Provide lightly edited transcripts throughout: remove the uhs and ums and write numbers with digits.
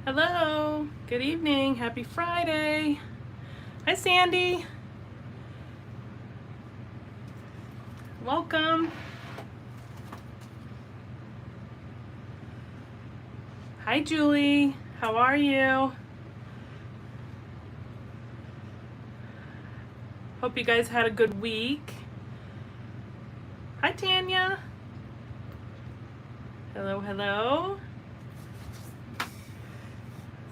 Hello, good evening, happy Friday. Hi Sandy, welcome. Hi Julie, how are you? Hope you guys had a good week. Hi Tanya. Hello, hello.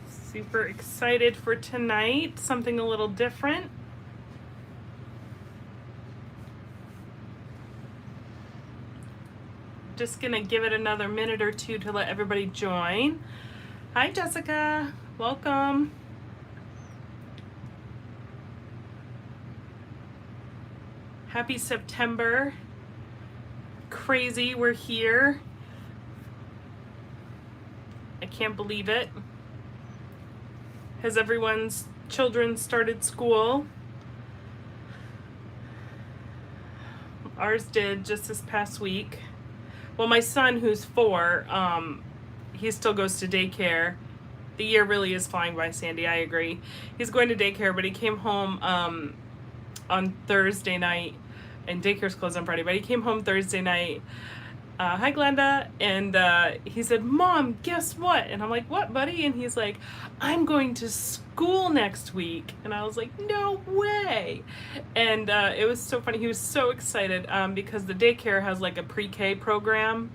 Super excited for tonight, something a little different. Just gonna give it another minute or two to let everybody join. Hi Jessica, welcome. Happy September. Crazy, we're here. I can't believe it. Has everyone's children started school? Ours did just this past week. Well, my son, who's 4, he still goes to daycare. The year really is flying by, Sandy, I agree. He's going to daycare, but he came home on Thursday night, and daycare's closed on Friday, but he came home Thursday night. Hi Glenda, and he said, Mom, guess what? And I'm like, what, buddy? And he's like, I'm going to school next week. And I was like, no way. And it was so funny. He was so excited because the daycare has like a pre-K program,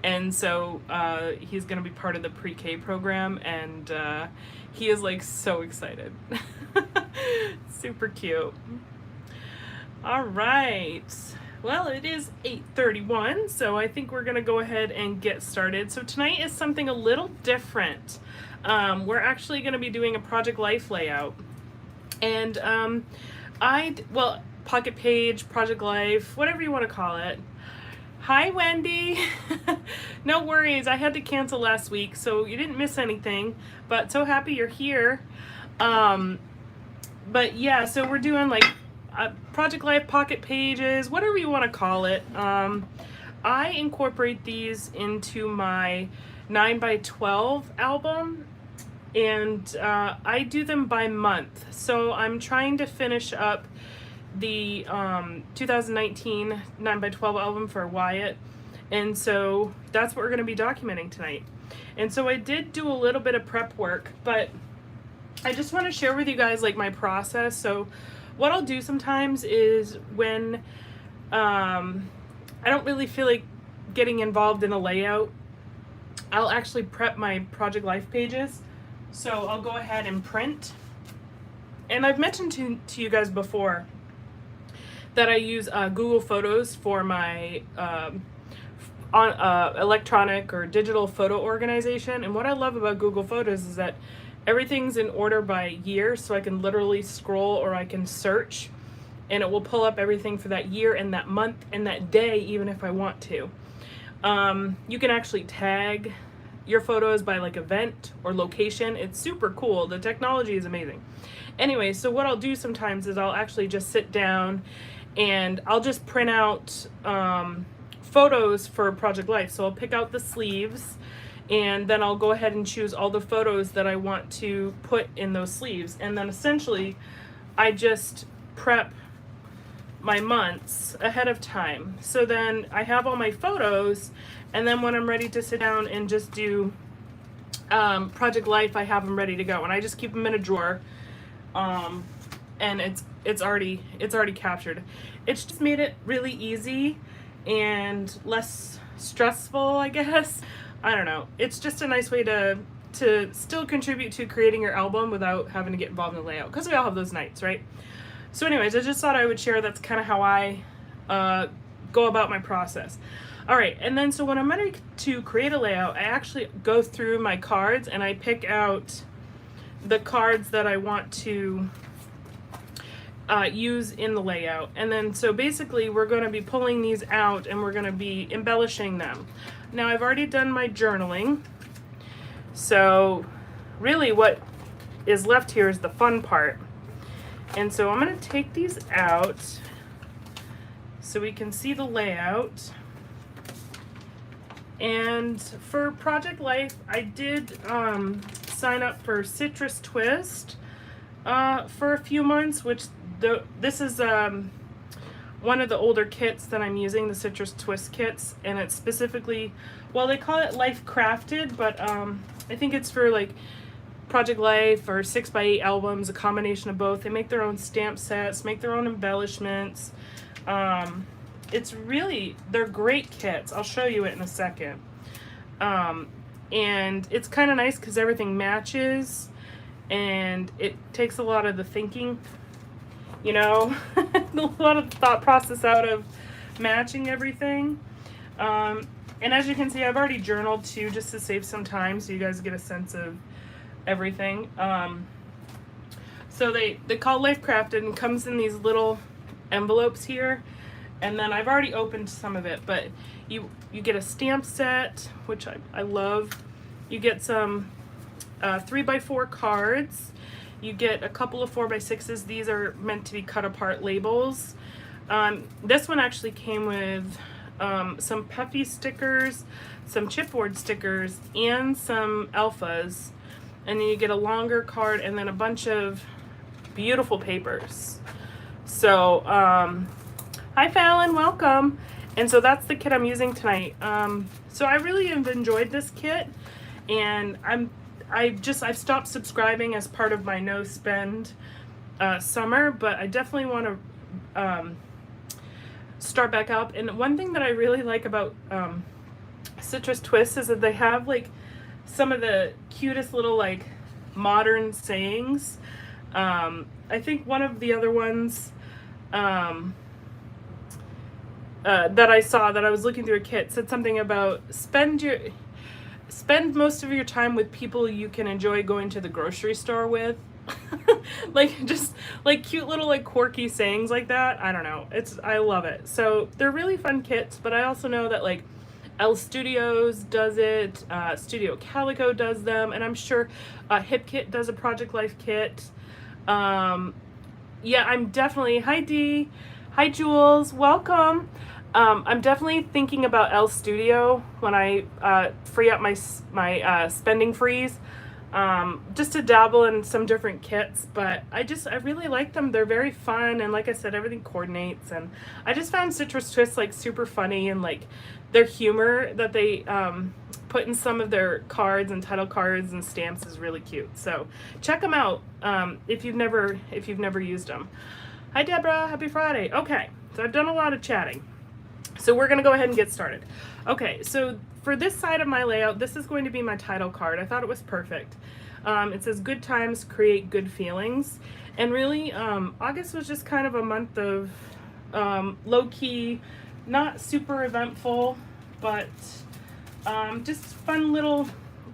and so he's going to be part of the pre-K program, and he is like so excited. Super cute. All right. Well, it is 8:31, so I think we're gonna go ahead and get started. So tonight is something a little different. We're actually gonna be doing a Project Life layout. And Pocket Page, Project Life, whatever you wanna call it. Hi, Wendy. No worries, I had to cancel last week, so you didn't miss anything, but so happy you're here. But yeah, so we're doing like Project Life, Pocket Pages, whatever you want to call it. I incorporate these into my 9x12 album, and I do them by month. So I'm trying to finish up the 2019 9x12 album for Wyatt, and so that's what we're going to be documenting tonight. And so I did do a little bit of prep work, but I just want to share with you guys like my process. So what I'll do sometimes is when I don't really feel like getting involved in a layout, I'll actually prep my Project Life pages. So I'll go ahead and print. And I've mentioned to you guys before that I use Google Photos for my electronic or digital photo organization. And what I love about Google Photos is that everything's in order by year, so I can literally scroll or I can search, and it will pull up everything for that year and that month and that day, even if I want to. You can actually tag your photos by like event or location. It's super cool. The technology is amazing. Anyway, so what I'll do sometimes is I'll actually just sit down and I'll just print out photos for Project Life. So I'll pick out the sleeves, and then I'll go ahead and choose all the photos that I want to put in those sleeves. And then essentially, I just prep my months ahead of time. So then I have all my photos, and then when I'm ready to sit down and just do Project Life, I have them ready to go. And I just keep them in a drawer, and it's already captured. It's just made it really easy and less stressful, I guess. I don't know. It's just a nice way to still contribute to creating your album without having to get involved in the layout, because we all have those nights, right? So anyways, I just thought I would share that's kind of how I go about my process. All right, and then so when I'm ready to create a layout, I actually go through my cards and I pick out the cards that I want to use in the layout. And then so basically we're going to be pulling these out and we're going to be embellishing them. Now I've already done my journaling, so really what is left here is the fun part. And so I'm going to take these out so we can see the layout. And for Project Life, I did sign up for Citrus Twist for a few months, which this is one of the older kits that I'm using, the Citrus Twist kits, and it's specifically, well, they call it Life Crafted, but I think it's for like Project Life or 6x8 albums, a combination of both. They make their own stamp sets, make their own embellishments. It's really, they're great kits. I'll show you it in a second. And it's kind of nice because everything matches and it takes a lot of the thinking, you know, a lot of the thought process out of matching everything. And as you can see, I've already journaled too, just to save some time so you guys get a sense of everything. So they call Life Crafted and comes in these little envelopes here. And then I've already opened some of it, but you get a stamp set, which I love. You get some 3x4 cards. You get a couple of 4x6s. These are meant to be cut apart labels. This one actually came with some puffy stickers, some chipboard stickers, and some alphas. And then you get a longer card and then a bunch of beautiful papers. So, hi Fallon, welcome. And so that's the kit I'm using tonight. So I really have enjoyed this kit, and I've stopped subscribing as part of my no spend summer, but I definitely want to start back up. And one thing that I really like about Citrus Twist is that they have like some of the cutest little like modern sayings. I think one of the other ones that I saw, that I was looking through a kit, said something about spend most of your time with people you can enjoy going to the grocery store with. Like just like cute little like quirky sayings like that. I don't know, I love it. So they're really fun kits, but I also know that like L Studios does it, Studio Calico does them, and I'm sure Hip Kit does a Project Life kit. Yeah, I'm definitely, hi Dee, hi Jules, welcome. I'm definitely thinking about L Studio when I free up my spending freeze, just to dabble in some different kits. But I really like them. They're very fun, and like I said, everything coordinates. And I just found Citrus Twist like super funny, and like their humor that they put in some of their cards and title cards and stamps is really cute. So check them out if you've never used them. Hi Deborah, happy Friday. Okay, so I've done a lot of chatting. So we're gonna go ahead and get started. Okay, so for this side of my layout, this is going to be my title card. I thought it was perfect. It says good times create good feelings. And really, August was just kind of a month of low-key, not super eventful, but just fun little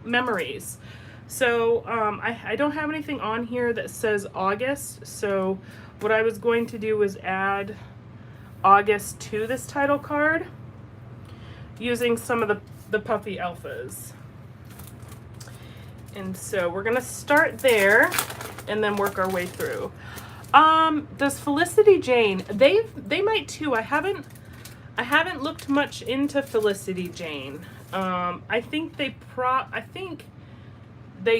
memories. So I don't have anything on here that says August, so what I was going to do was add August to this title card using some of the puffy alphas. And so we're gonna start there and then work our way through. Does Felicity Jane, they might too. I haven't looked much into Felicity Jane. I think they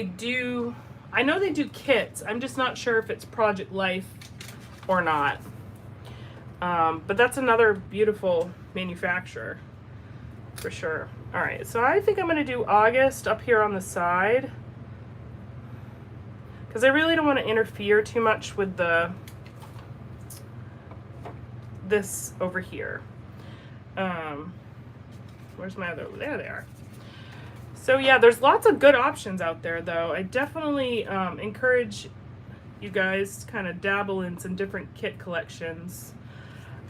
do, I know they do kits. I'm just not sure if it's Project Life or not. But that's another beautiful manufacturer for sure. All right, so I think I'm gonna do August up here on the side, because I really don't want to interfere too much with this over here. Where's my other, there they are. So yeah, there's lots of good options out there though. I definitely encourage you guys to kind of dabble in some different kit collections.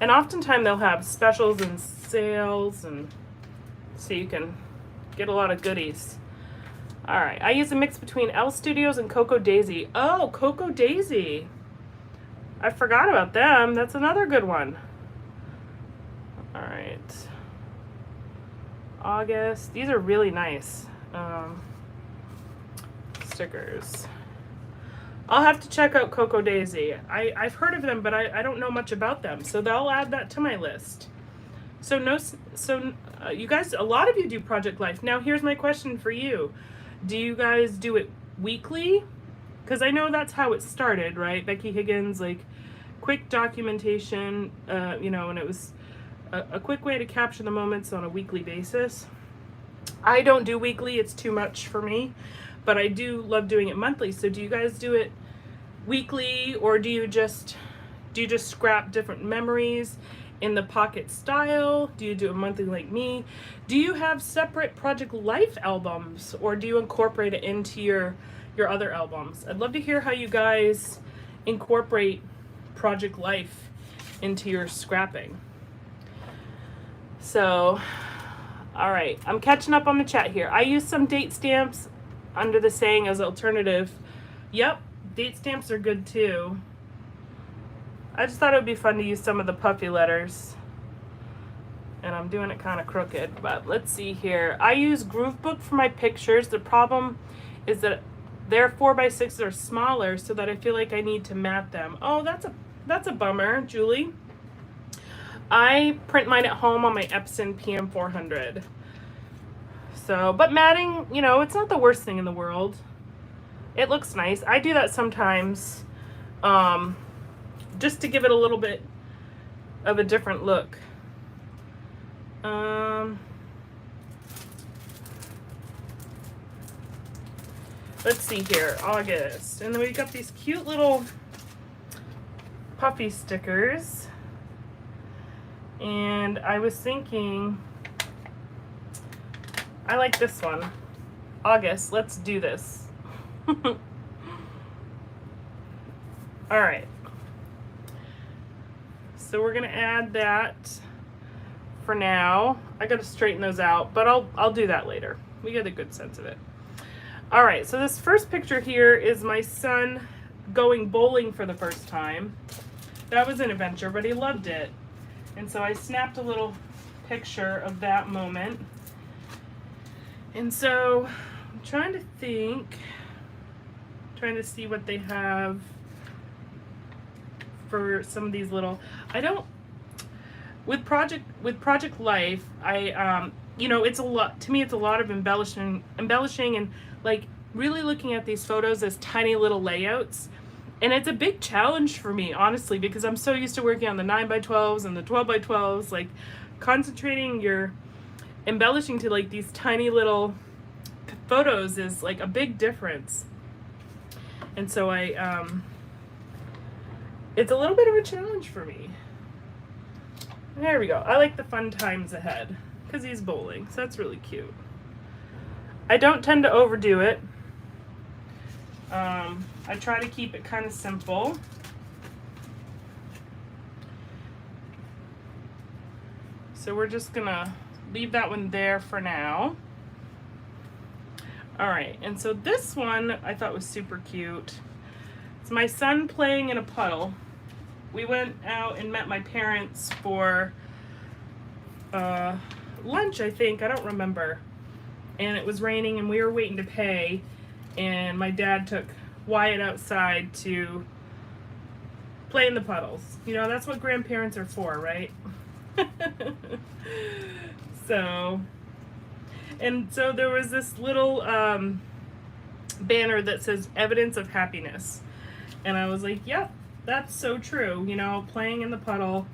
And oftentimes they'll have specials and sales, and so you can get a lot of goodies. All right, I use a mix between L Studios and Cocoa Daisy. Oh, Cocoa Daisy. I forgot about them. That's another good one. All right. August. These are really nice stickers. I'll have to check out Cocoa Daisy. I've heard of them, but I don't know much about them, so I'll add that to my list. So you guys, a lot of you do Project Life. Now here's my question for you. Do you guys do it weekly, because I know that's how it started, right? Becky Higgins, like quick documentation, you know, and it was a quick way to capture the moments on a weekly basis. I don't do weekly, it's too much for me, but I do love doing it monthly. So do you guys do it weekly, or do you just scrap different memories in the pocket style? Do you do it monthly like me? Do you have separate Project Life albums, or do you incorporate it into your other albums? I'd love to hear how you guys incorporate Project Life into your scrapping. So, all right, I'm catching up on the chat here. I use some date stamps under the saying as alternative. Yep, date stamps are good too. I just thought it would be fun to use some of the puffy letters. And I'm doing it kind of crooked, but let's see here. I use Groovebook for my pictures. The problem is that their 4x6s are smaller, so that I feel like I need to mat them. Oh, that's a bummer, Julie. I print mine at home on my Epson PM400. So, but matting, you know, it's not the worst thing in the world. It looks nice. I do that sometimes, just to give it a little bit of a different look. Let's see here, August. And then we got these cute little puffy stickers. And I was thinking, I like this one. August, let's do this. All right. So we're gonna add that for now. I gotta straighten those out, but I'll do that later. We get a good sense of it. All right, so this first picture here is my son going bowling for the first time. That was an adventure, but he loved it. And so I snapped a little picture of that moment. And so I'm trying to think, trying to see what they have for some of these little, I don't, with Project Life, I, you know, it's a lot, to me it's a lot of embellishing and like really looking at these photos as tiny little layouts. And it's a big challenge for me, honestly, because I'm so used to working on the 9x12s and the 12x12s, like concentrating your embellishing to like these tiny little photos is like a big difference. And so it's a little bit of a challenge for me. There we go. I like the fun times ahead because he's bowling, so that's really cute. I don't tend to overdo it. I try to keep it kind of simple. So we're just gonna leave that one there for now. All right, and so this one I thought was super cute. It's my son playing in a puddle. We went out and met my parents for lunch, I think, I don't remember. And it was raining and we were waiting to pay, and my dad took Wyatt outside to play in the puddles. You know, that's what grandparents are for, right? So there was this little banner that says evidence of happiness. And I was like, yep, that's so true. You know, playing in the puddle,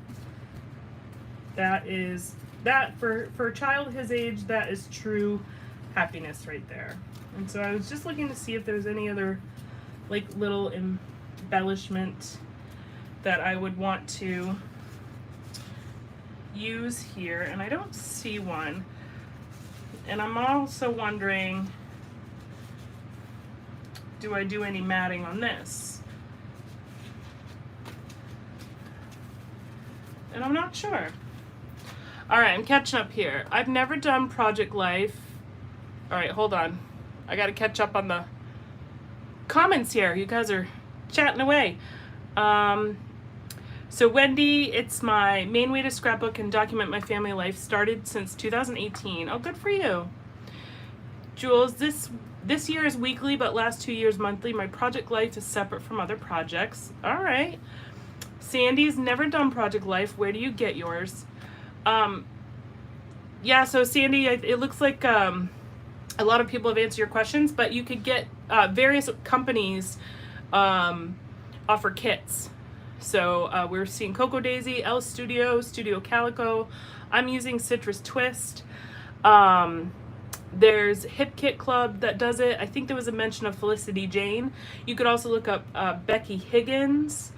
that for a child his age, that is true happiness right there. And so I was just looking to see if there's any other like little embellishment that I would want to use here, and I don't see one. And I'm also wondering, do I do any matting on this? And I'm not sure. All right, I'm catching up here. I've never done Project Life. All right, hold on. I got to catch up on the comments here. You guys are chatting away. So Wendy, it's my main way to scrapbook and document my family life. Started since 2018. Oh, good for you. Jules, this year is weekly, but last 2 years monthly. My Project Life is separate from other projects. All right. Sandy's never done Project Life. Where do you get yours? Yeah, so Sandy, it looks like a lot of people have answered your questions, but you could get various companies offer kits. So we're seeing Cocoa Daisy, L Studio, Studio Calico. I'm using Citrus Twist. There's Hip Kit Club that does it. I think there was a mention of Felicity Jane. You could also look up Becky Higgins.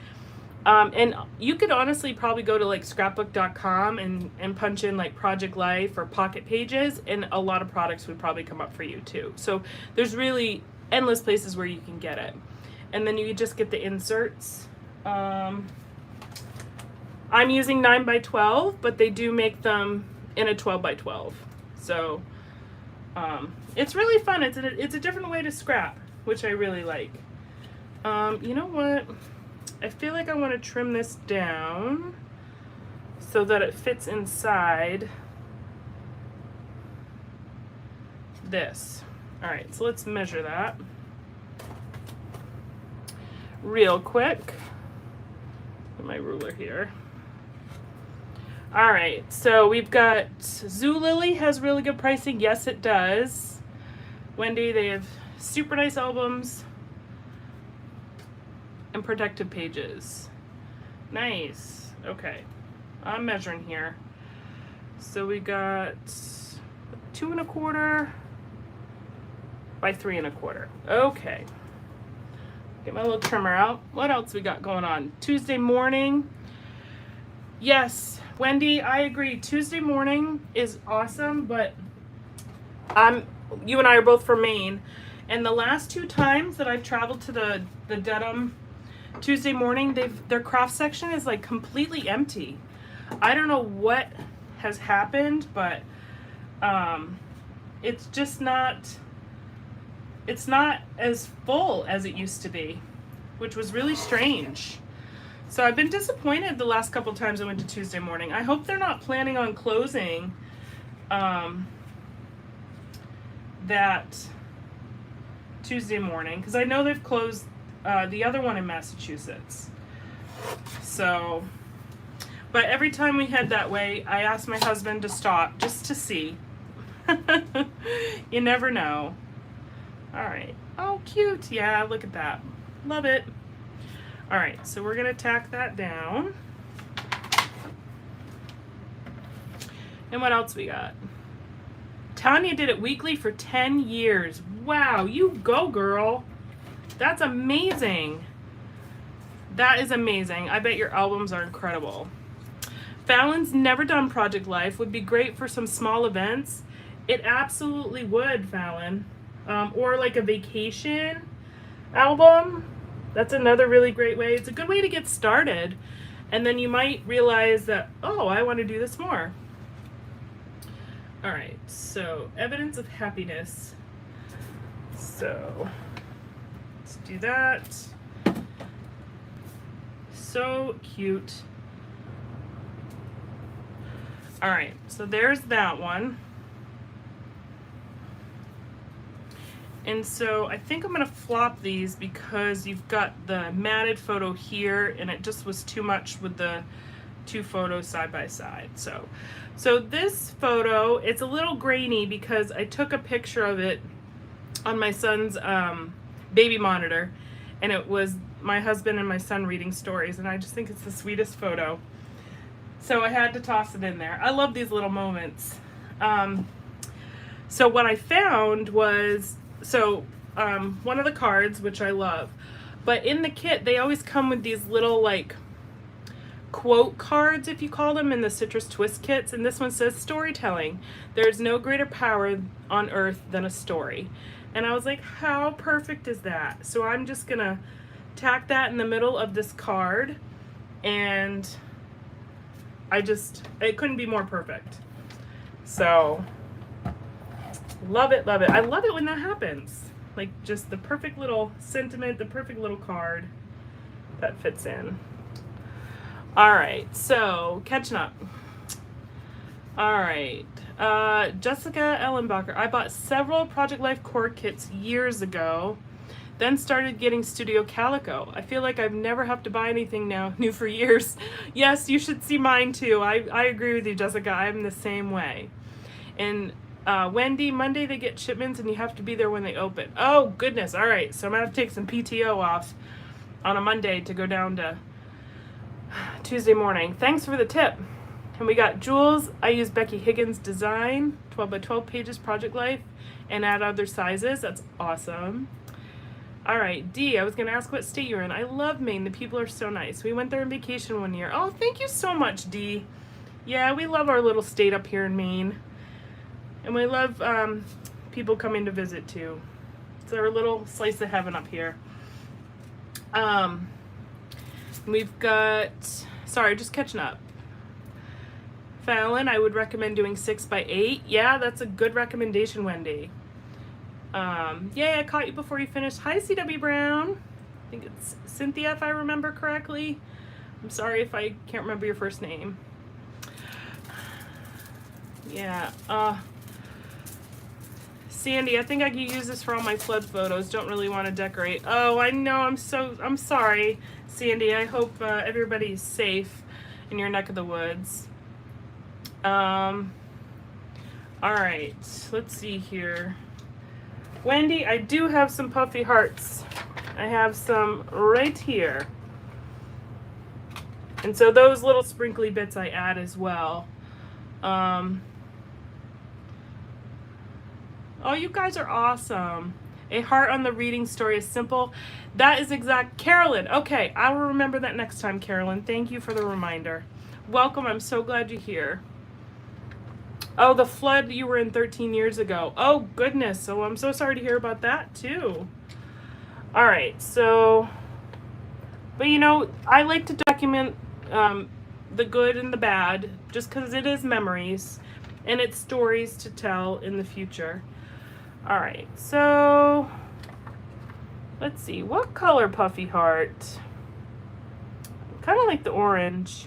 And you could honestly probably go to like scrapbook.com and punch in like Project Life or Pocket Pages, and a lot of products would probably come up for you too. So there's really endless places where you can get it. And then you just get the inserts. I'm using 9x12, but they do make them in a 12x12. So it's really fun. It's a different way to scrap, which I really like. You know what? I feel like I want to trim this down so that it fits inside this. All right, so let's measure that real quick. Get my ruler here. All right, so we've got Zulily has really good pricing. Yes, it does. Wendy, they have super nice albums and protective pages. Nice. Okay, I'm measuring here. So we got 2 1/4 by 3 1/4. Okay. Get my little trimmer out. What else we got going on? Tuesday morning. Yes, Wendy, I agree. Tuesday morning is awesome, but you and I are both from Maine, and the last 2 times that I've traveled to the Dedham Tuesday morning, their craft section is like completely empty. I don't know what has happened, but it's just not as full as it used to be, which was really strange. So I've been disappointed the last couple times I went to Tuesday morning. I hope they're not planning on closing that Tuesday morning, because I know they've closed the other one in Massachusetts. So, but every time we head that way, I ask my husband to stop just to see. You never know. All right. Oh, cute. Yeah, look at that. Love it. All right, so we're gonna tack that down. And what else we got? Tanya did it weekly for 10 years. Wow, you go, girl. That's amazing. That is amazing. I bet your albums are incredible. Fallon's never done Project Life. Would be great for some small events. It absolutely would, Fallon. Or like a vacation album. That's another really great way. It's a good way to get started. And then you might realize that, oh, I want to do this more. All right, so evidence of happiness. So let's do that. So cute. All right, so there's that one. And so I think I'm gonna flop these because you've got the matted photo here and it just was too much with the 2 photos side by side. So this photo, it's a little grainy because I took a picture of it on my son's baby monitor, and it was my husband and my son reading stories, and I just think it's the sweetest photo. So I had to toss it in there. I love these little moments. So what I found was, one of the cards, which I love, but in the kit, they always come with these little like quote cards, if you call them, in the Citrus Twist kits. And this one says, storytelling. There's no greater power on earth than a story. And I was like, how perfect is that? So I'm just gonna tack that in the middle of this card, and it couldn't be more perfect. So love it, love it. I love it when that happens. Like just the perfect little sentiment, the perfect little card that fits in. All right, so catching up. All right, Jessica Ellenbacher. I bought several Project Life core kits years ago, then started getting Studio Calico. I feel like I've never have to buy anything new for years. Yes, you should see mine too. I agree with you, Jessica. I'm the same way. And Wendy, Monday they get shipments and you have to be there when they open. Oh, goodness. All right. So I'm going to have to take some PTO off on a Monday to go down to Tuesday morning. Thanks for the tip. And we got Jules. I use Becky Higgins' design, 12 by 12 pages, project life, and add other sizes. That's awesome. All right, D, I was going to ask what state you're in. I love Maine. The people are so nice. We went there on vacation one year. Oh, thank you so much, D. Yeah, we love our little state up here in Maine. And we love people coming to visit too. It's our little slice of heaven up here. We've got, sorry, just catching up. Fallon, I would recommend doing 6 by 8. Yeah, that's a good recommendation, Wendy. Yay, I caught you before you finished. Hi, CW Brown. I think it's Cynthia, if I remember correctly. I'm sorry if I can't remember your first name. Yeah, Sandy, I think I could use this for all my flood photos. Don't really want to decorate. Oh, I know. I'm sorry, Sandy. I hope everybody's safe in your neck of the woods. All right. Let's see here. Wendy, I do have some puffy hearts. I have some right here. And so those little sprinkly bits I add as well. Oh, you guys are awesome. A heart on the reading story is simple. That is exact. Carolyn, okay, I will remember that next time, Carolyn. Thank you for the reminder. Welcome, I'm so glad you're here. Oh, the flood you were in 13 years ago. Oh, goodness. So I'm so sorry to hear about that, too. All right, so, but you know, I like to document the good and the bad just because it is memories and it's stories to tell in the future. All right, so let's see, what color puffy heart? Kind of like the orange.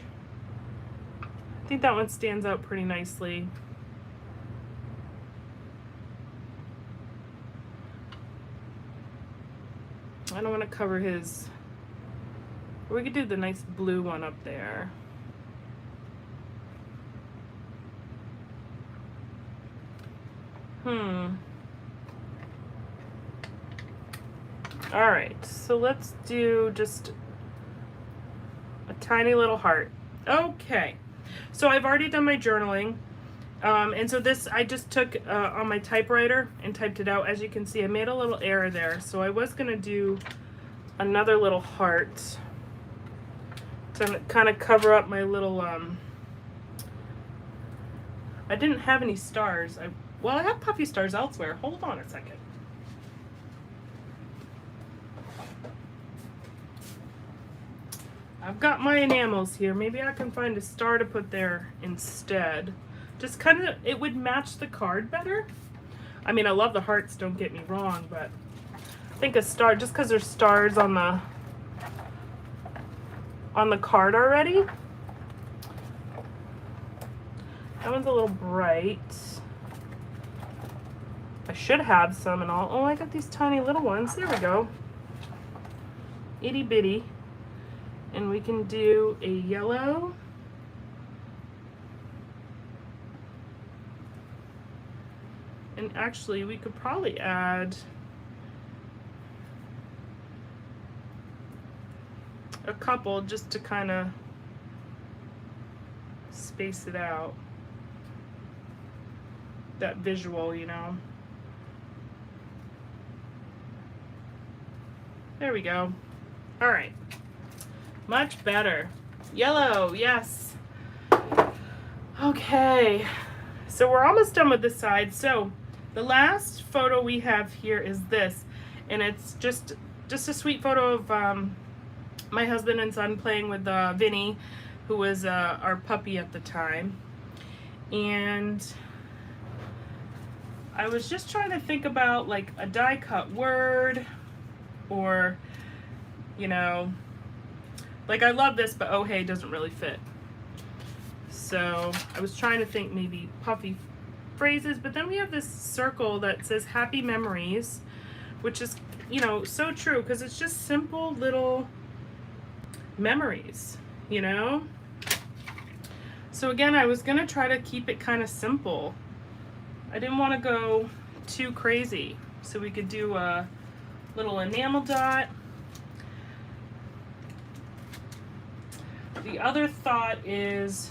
I think that one stands out pretty nicely. I don't want to cover his, we could do the nice blue one up there. All right, so let's do just a tiny little heart. Okay, so I've already done my journaling. And so this, I just took on my typewriter and typed it out. As you can see, I made a little error there. So I was gonna do another little heart to kind of cover up my little, I didn't have any stars. Well, I have puffy stars elsewhere. Hold on a second. I've got my enamels here. Maybe I can find a star to put there instead. Just kind of, it would match the card better. I mean, I love the hearts, don't get me wrong, but I think a star, just because there's stars on the card already. That one's a little bright. I should have some and all. Oh, I got these tiny little ones. There we go. Itty bitty. And we can do a yellow. And actually, we could probably add a couple just to kind of space it out. That visual, you know. There we go. All right. Much better. Yellow, yes. Okay. So we're almost done with this side. So the last photo we have here is this, and it's just a sweet photo of my husband and son playing with Vinny, who was our puppy at the time. And I was just trying to think about like a die cut word, or, you know, like I love this, but oh hey doesn't really fit. So I was trying to think maybe puffy phrases, but then we have this circle that says happy memories, which is, you know, so true, because it's just simple little memories, you know. So again, I was gonna try to keep it kind of simple. I didn't want to go too crazy, so we could do a little enamel dot. The other thought is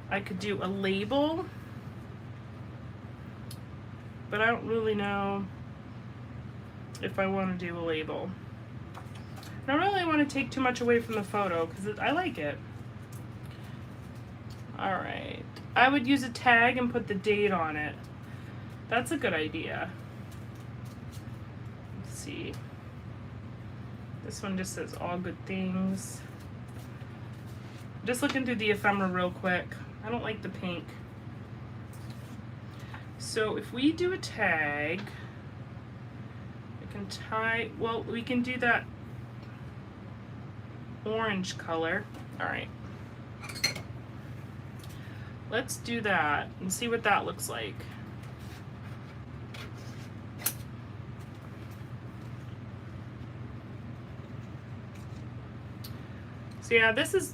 I could do a label, but I don't really know if I want to do a label. I don't really want to take too much away from the photo because I like it. All right, I would use a tag and put the date on it. That's a good idea. Let's see. This one just says all good things. Just looking through the ephemera real quick. I don't like the pink. So if we do a tag, I can tie, well, we can do that orange color. All right. Let's do that and see what that looks like. So yeah, this is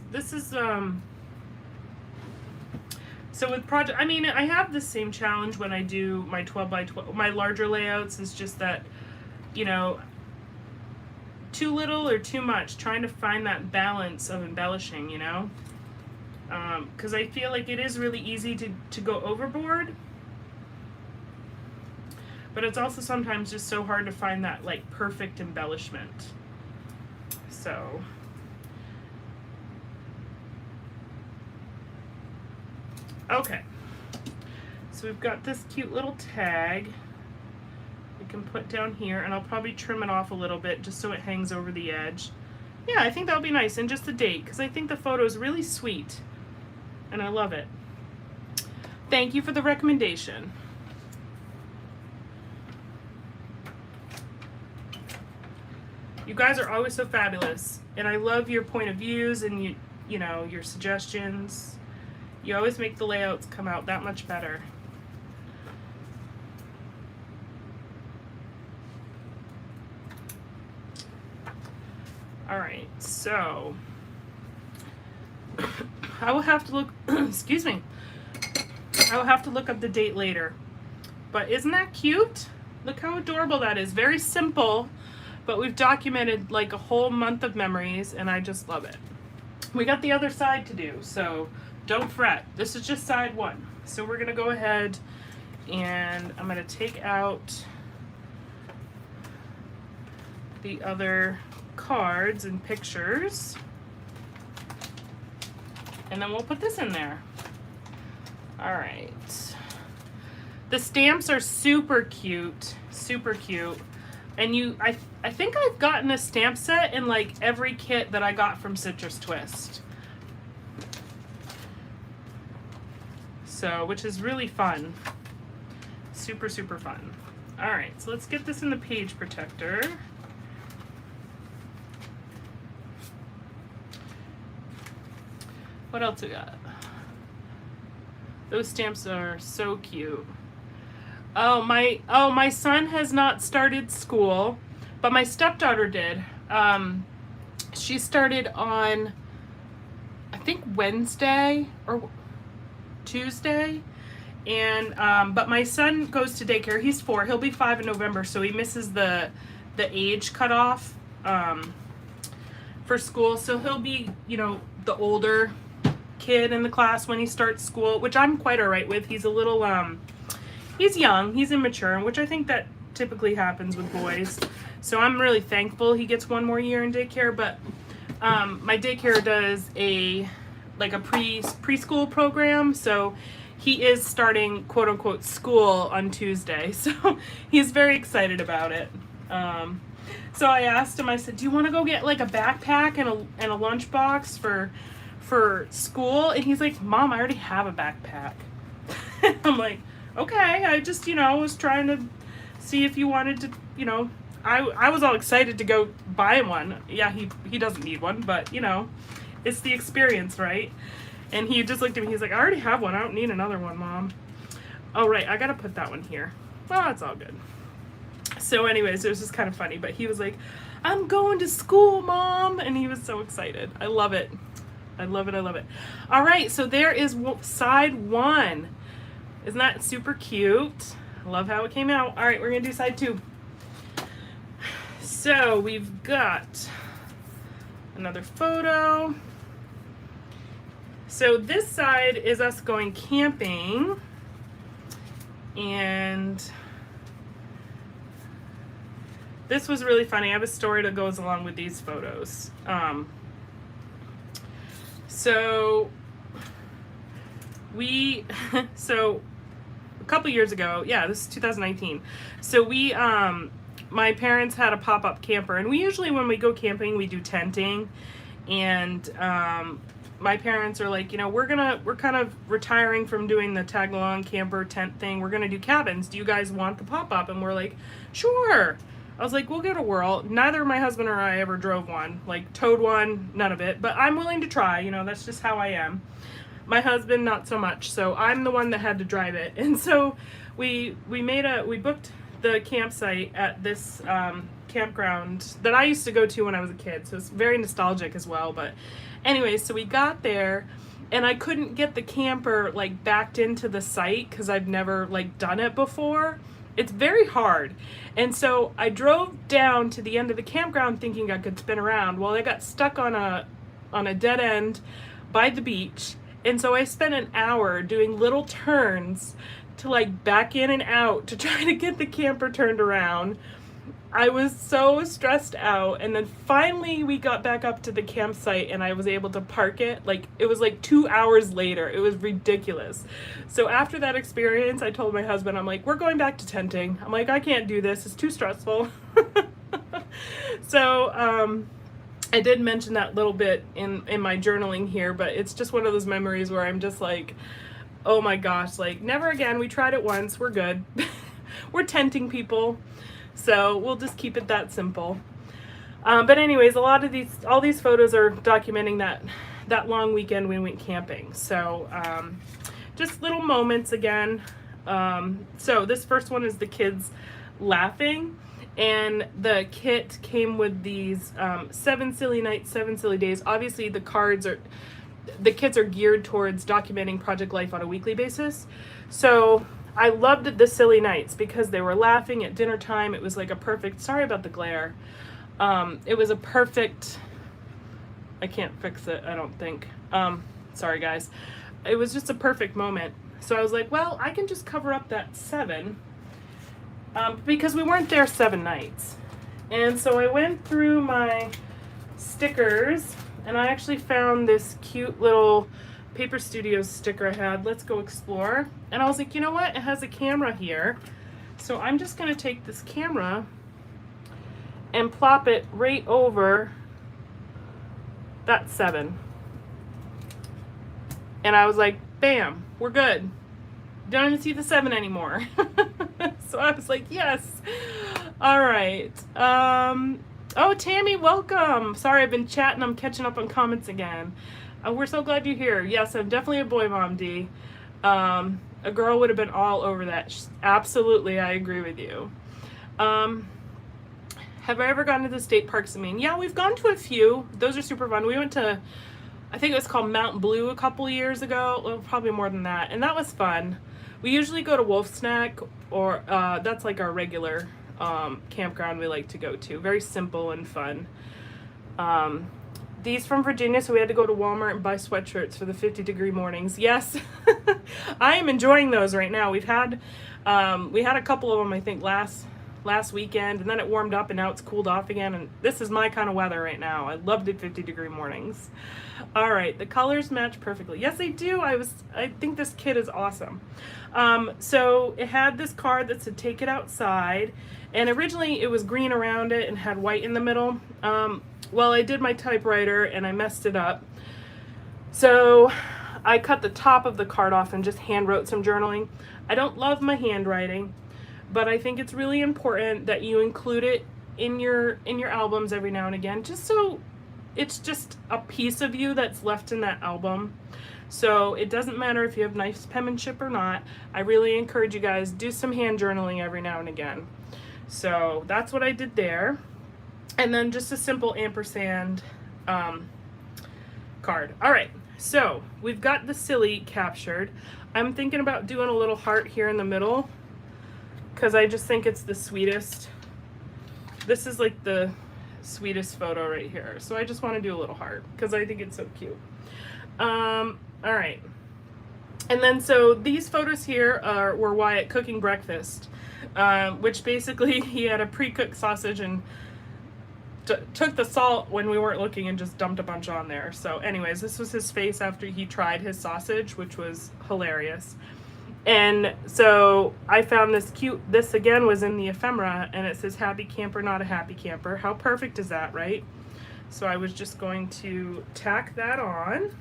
so with project, I mean, I have the same challenge when I do my 12 by 12, my larger layouts. Is just that, you know, too little or too much, trying to find that balance of embellishing, you know, because I feel like it is really easy to go overboard, but it's also sometimes just so hard to find that like perfect embellishment. So okay, so we've got this cute little tag we can put down here, and I'll probably trim it off a little bit just so it hangs over the edge. Yeah, I think that'll be nice, and just the date, because I think the photo is really sweet and I love it. Thank you for the recommendation. You guys are always so fabulous, and I love your point of views and you know, your suggestions. You always make the layouts come out that much better. All right, so I will have to look, excuse me, I will have to look up the date later. But isn't that cute? Look how adorable that is. Very simple, but we've documented like a whole month of memories, and I just love it. We got the other side to do, so don't fret. This is just side one. So we're gonna go ahead and I'm gonna take out the other cards and pictures, and then we'll put this in there. All right. The stamps are super cute, super cute. And I think I've gotten a stamp set in like every kit that I got from Citrus Twist. So, which is really fun. Super, super fun. All right, so let's get this in the page protector. What else we got? Those stamps are so cute. Oh, my son has not started school, but my stepdaughter did. She started on, I think, Wednesday or Tuesday, and but my son goes to daycare. He's 4. He'll be 5 in November, so he misses the age cutoff for school. So he'll be, you know, the older kid in the class when he starts school, which I'm quite all right with. He's a little he's young, he's immature, which I think that typically happens with boys. So I'm really thankful he gets 1 more year in daycare. But my daycare does a preschool program, so he is starting quote unquote school on Tuesday. So he's very excited about it. So I asked him, I said, do you want to go get like a backpack and a lunchbox for school? And he's like, Mom, I already have a backpack. I'm like, okay, I just, you know, was trying to see if you wanted to, you know, I was all excited to go buy him one. Yeah, he doesn't need one, but, you know, it's the experience, right? And he just looked at me, he's like, I already have one, I don't need another one, Mom. Oh, right, I gotta put that one here. Well, it's all good. So anyways, it was just kind of funny, but he was like, I'm going to school, Mom, and he was so excited. I love it. I love it, I love it. All right, so there is side one. Isn't that super cute? I love how it came out. All right, we're gonna do side 2. So we've got another photo. So this side is us going camping, and this was really funny. I have a story that goes along with these photos. So a couple years ago, yeah, this is 2019. So my parents had a pop-up camper, and we usually, when we go camping, we do tenting, and my parents are like, we're kind of retiring from doing the tag-along camper tent thing. We're gonna do cabins. Do you guys want the pop-up? And we're like, sure. I was like, we'll give it a whirl. Neither my husband or I ever drove one, like towed one, none of it, but I'm willing to try, that's just how I am. My husband, not so much, so I'm the one that had to drive it. And so we booked the campsite at this campground that I used to go to when I was a kid, so it's very nostalgic as well. But anyway, so we got there, and I couldn't get the camper like backed into the site because I've never like done it before. It's very hard. And so I drove down to the end of the campground thinking I could spin around. Well, I got stuck on a dead end by the beach. And so I spent an hour doing little turns to like back in and out to try to get the camper turned around. I was so stressed out, and then finally we got back up to the campsite and I was able to park it. Like, it was like 2 hours later. It was ridiculous. So after that experience, I told my husband, I'm like, we're going back to tenting. I'm like, I can't do this. It's too stressful. So I did mention that little bit in my journaling here, but it's just one of those memories where I'm just like, oh my gosh, like, never again. We tried it once. We're good. We're tenting people. So we'll just keep it that simple. But anyways, all these photos are documenting that long weekend we went camping. So just little moments again. So this first one is the kids laughing, and the kit came with these 7 silly nights, 7 silly days. Obviously the kits are geared towards documenting project life on a weekly basis. So I loved the silly nights because they were laughing at dinner time. It was like a perfect, sorry about the glare. It was a perfect, I can't fix it, I don't think. Sorry guys. It was just a perfect moment. So I was like, well, I can just cover up that 7 because we weren't there 7 nights. And so I went through my stickers, and I actually found this cute little Paper Studios sticker I had, Let's Go Explore. And I was like, you know what? It has a camera here. So I'm just going to take this camera and plop it right over that 7. And I was like, bam, we're good. Don't even see the 7 anymore. So I was like, yes. All right. Oh, Tammy, welcome. Sorry, I've been chatting. I'm catching up on comments again. We're so glad you're here. Yes, I'm definitely a boy mom, D. A girl would have been all over that. Absolutely, I agree with you. Have I ever gone to the state parks in Maine? Yeah, we've gone to a few. Those are super fun. We went to, I think it was called Mount Blue a couple years ago. Well, probably more than that. And that was fun. We usually go to Wolf Snack, or that's like our regular campground we like to go to. Very simple and fun. These from Virginia, so we had to go to Walmart and buy sweatshirts for the 50-degree mornings. Yes, I am enjoying those right now. We had a couple of them, I think, last weekend, and then it warmed up, and now it's cooled off again, and this is my kind of weather right now. I love the 50-degree mornings. All right, the colors match perfectly. Yes, they do. I think this kit is awesome. So it had this card that said take it outside, and originally it was green around it and had white in the middle. Well, I did my typewriter and I messed it up. So I cut the top of the card off and just hand wrote some journaling. I don't love my handwriting, but I think it's really important that you include it in your albums every now and again, just so it's just a piece of you that's left in that album. So it doesn't matter if you have nice penmanship or not. I really encourage you guys, do some hand journaling every now and again. So that's what I did there. And then just a simple ampersand card. All right, so we've got the silly captured. I'm thinking about doing a little heart here in the middle because I just think it's the sweetest. This is like the sweetest photo right here. So I just want to do a little heart because I think it's so cute. All right. And then so these photos here were Wyatt cooking breakfast, which basically he had a pre-cooked sausage and took the salt when we weren't looking and just dumped a bunch on there. So anyways, this was his face after he tried his sausage, which was hilarious. And so I found this cute, this again was in the ephemera, and it says happy camper, not a happy camper. How perfect is that, right? So I was just going to tack that on.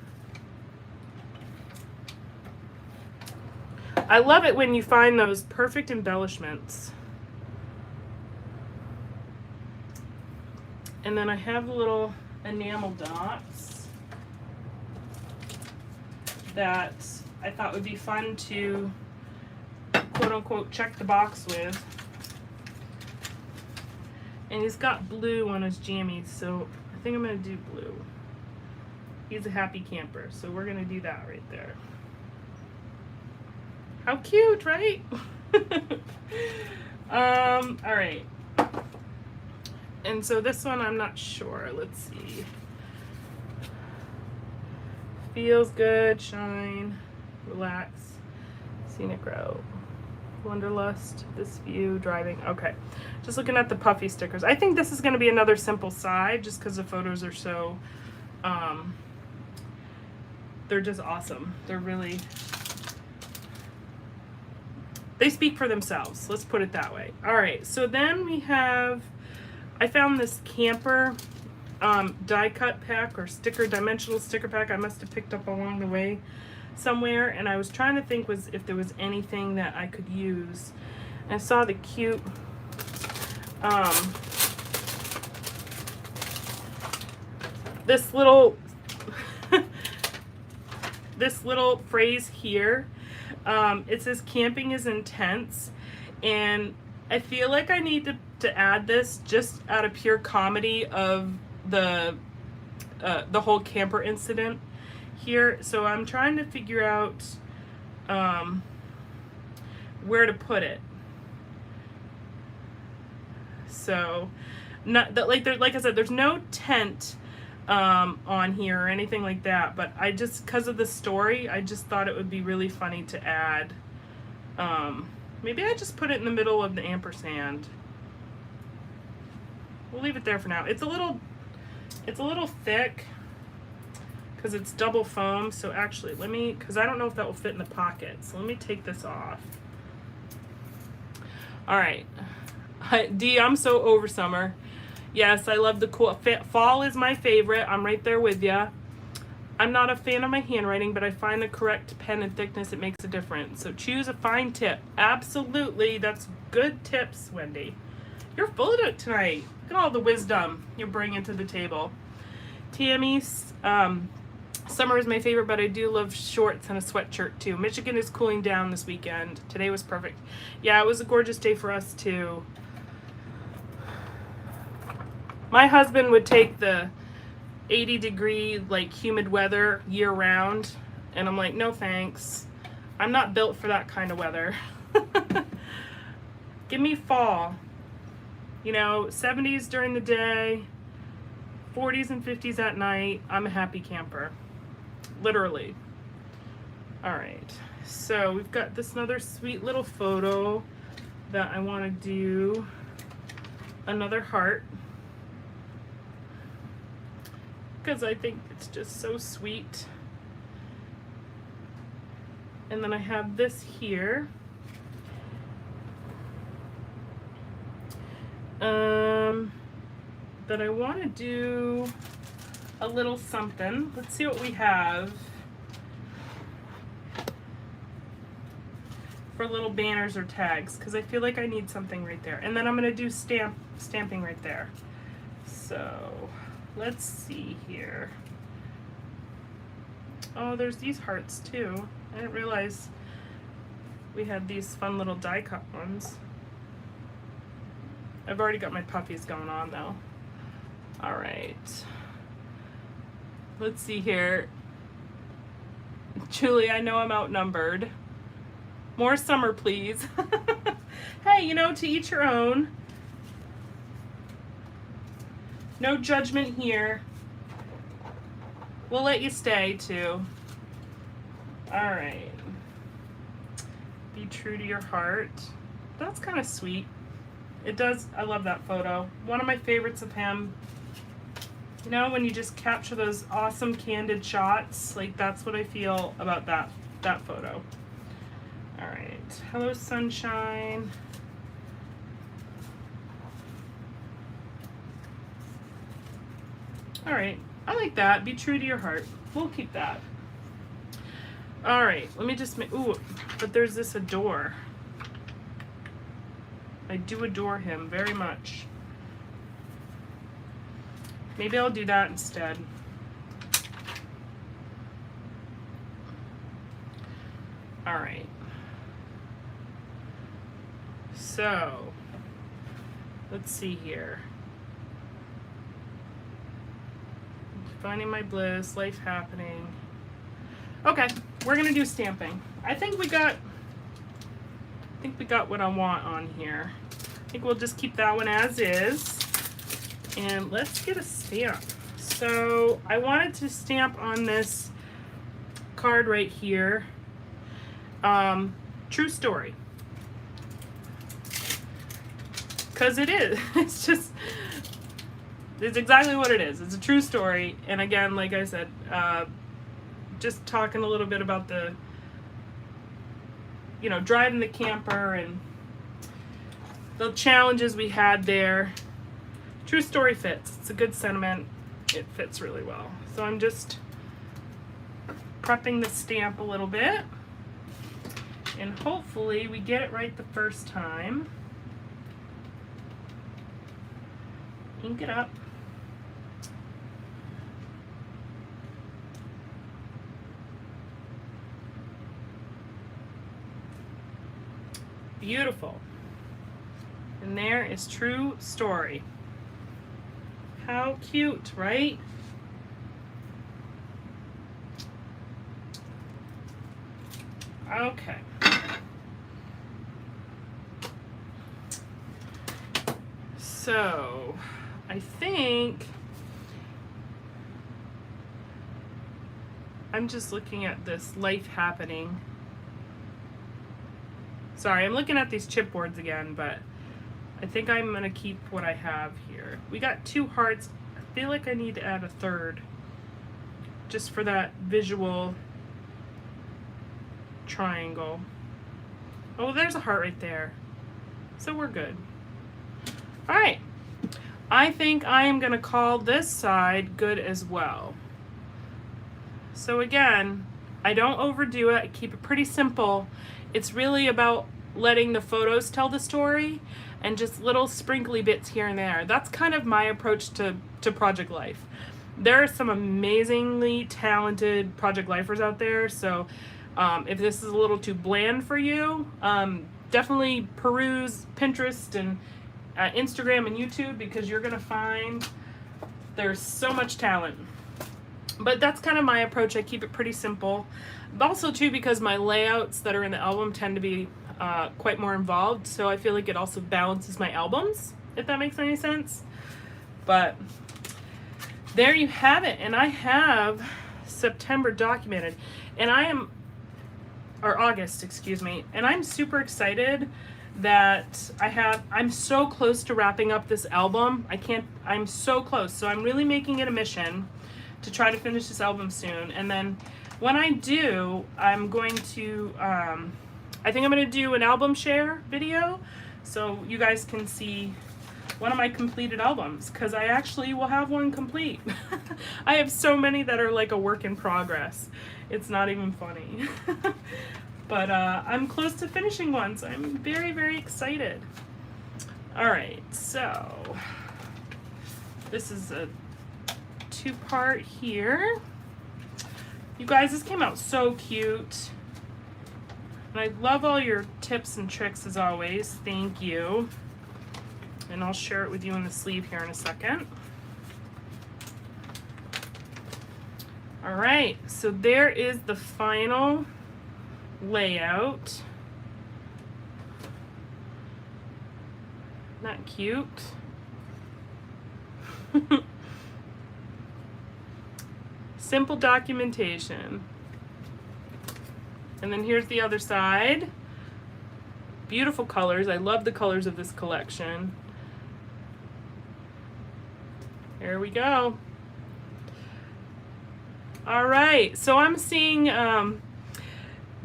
I love it when you find those perfect embellishments. And then I have little enamel dots that I thought would be fun to quote unquote check the box with. And he's got blue on his jammies, so I think I'm gonna do blue. He's a happy camper, so we're gonna do that right there. How cute, right? All right. And so this one, I'm not sure. Let's see. Feels good, shine, relax, scenic row, wanderlust, this view, driving. Okay, just looking at the puffy stickers. I think this is going to be another simple side just because the photos are so, they're just awesome. They're really, they speak for themselves. Let's put it that way. All right, so then we have, I found this camper die cut pack or dimensional sticker pack I must have picked up along the way somewhere, and I was trying to think if there was anything that I could use. And I saw the cute this little this little phrase here. It says camping is intense, and I feel like I need to add this just out of pure comedy of the whole camper incident here. So I'm trying to figure out where to put it. So not that like I said, there's no tent on here or anything like that, but I just, because of the story, I just thought it would be really funny to add. Maybe I just put it in the middle of the ampersand. We'll leave it there for now. It's a little thick because it's double foam. So actually, because I don't know if that will fit in the pocket. So let me take this off. All right. D, I'm so over summer. Yes, I love the cool. Fall is my favorite. I'm right there with ya. I'm not a fan of my handwriting, but I find the correct pen and thickness, it makes a difference. So choose a fine tip. Absolutely. That's good tips, Wendy. You're full of it tonight. Look at all the wisdom you're bringing to the table. Tammy, summer is my favorite, but I do love shorts and a sweatshirt too. Michigan is cooling down this weekend. Today was perfect. Yeah, it was a gorgeous day for us too. My husband would take the 80-degree, like, humid weather year round, and I'm like, no thanks. I'm not built for that kind of weather. Give me fall. You know, 70s during the day, 40s and 50s at night. I'm a happy camper. Literally. All right. So we've got this another sweet little photo that I want to do. Another heart. Because I think it's just so sweet. And then I have this here. That I want to do a little something. Let's see what we have for little banners or tags, because I feel like I need something right there. And then I'm going to do stamping right there. So let's see here. Oh, there's these hearts too. I didn't realize we had these fun little die cut ones. I've already got my puppies going on though. All right. Let's see here. Julie, I know I'm outnumbered. More summer, please. Hey, you know, to each your own. No judgment here. We'll let you stay too. All right. Be true to your heart. That's kind of sweet. It does. I love that photo. One of my favorites of him. You know, when you just capture those awesome candid shots, like that's what I feel about that photo. All right. Hello, sunshine. All right. I like that. Be true to your heart. We'll keep that. All right. Let me just make. Ooh, but there's this adore. I do adore him very much. Maybe I'll do that instead. All right. So, let's see here. Finding my bliss, life happening. Okay, we're gonna do stamping. I think we got what I want on here. I think we'll just keep that one as is. And let's get a stamp. So I wanted to stamp on this card right here. True story. Because it is. It's exactly what it is. It's a true story. And again, like I said, just talking a little bit about the, you know, driving the camper and the challenges we had there. True story fits. It's a good sentiment. It fits really well. So I'm just prepping the stamp a little bit. And hopefully we get it right the first time. Ink it up. Beautiful. And there is true story. How cute, right? Okay. So, I think I'm just looking at this life happening. Sorry, I'm looking at these chipboards again, but I think I'm gonna keep what I have here. We got 2 hearts. I feel like I need to add a 3rd just for that visual triangle. Oh, there's a heart right there. So we're good. All right. I think I am gonna call this side good as well. So again, I don't overdo it. I keep it pretty simple. It's really about letting the photos tell the story and just little sprinkly bits here and there. That's kind of my approach to Project Life. There are some amazingly talented Project Lifers out there, so if this is a little too bland for you, definitely peruse Pinterest and Instagram and YouTube, because you're gonna find there's so much talent. But that's kind of my approach. I keep it pretty simple. Also too, because my layouts that are in the album tend to be quite more involved, so I feel like it also balances my albums, if that makes any sense. But there you have it. And I have September documented, and or August, excuse me, and I'm super excited that I'm so close to wrapping up this album. I'm so close. So I'm really making it a mission to try to finish this album soon. And then when I do, I'm going to, I think I'm going to do an album share video so you guys can see one of my completed albums, because I actually will have one complete. I have so many that are like a work in progress. It's not even funny. But I'm close to finishing one, so I'm very, very excited. All right, so this is a 2-part here. You guys, this came out so cute. And I love all your tips and tricks as always. Thank you. And I'll share it with you in the sleeve here in a second. All right, so there is the final layout. that cute? Simple documentation. And then here's the other side. Beautiful colors. I love the colors of this collection. There we go. All right, so I'm seeing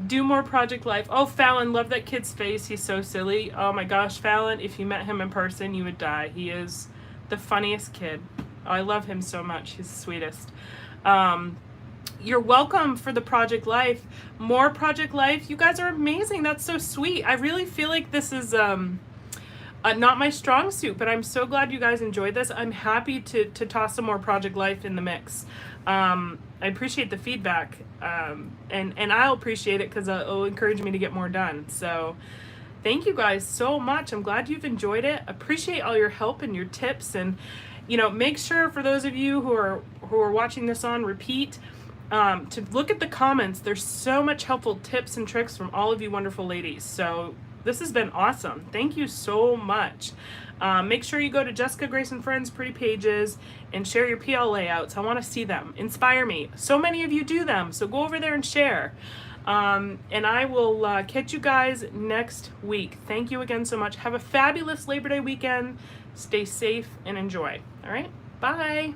Do More Project Life. Oh, Fallon, love that kid's face. He's so silly. Oh my gosh, Fallon, if you met him in person, you would die. He is the funniest kid. Oh, I love him so much. He's the sweetest. You're welcome for the Project Life. More Project Life. You guys are amazing. That's so sweet. I really feel like this is not my strong suit, but I'm so glad you guys enjoyed this. I'm happy to toss some more Project Life in the mix. I appreciate the feedback, and I'll appreciate it because it'll encourage me to get more done. So thank you guys so much. I'm glad you've enjoyed it. Appreciate all your help and your tips, and make sure for those of you who are watching this on repeat, to look at the comments. There's so much helpful tips and tricks from all of you wonderful ladies. So this has been awesome. Thank you so much. Make sure you go to Jessica Grace and Friends Pretty Pages and share your PL layouts. I want to see them. Inspire me. So many of you do them, so go over there and share. And I will catch you guys next week. Thank you again so much. Have a fabulous Labor Day weekend. Stay safe and enjoy. All right? Bye.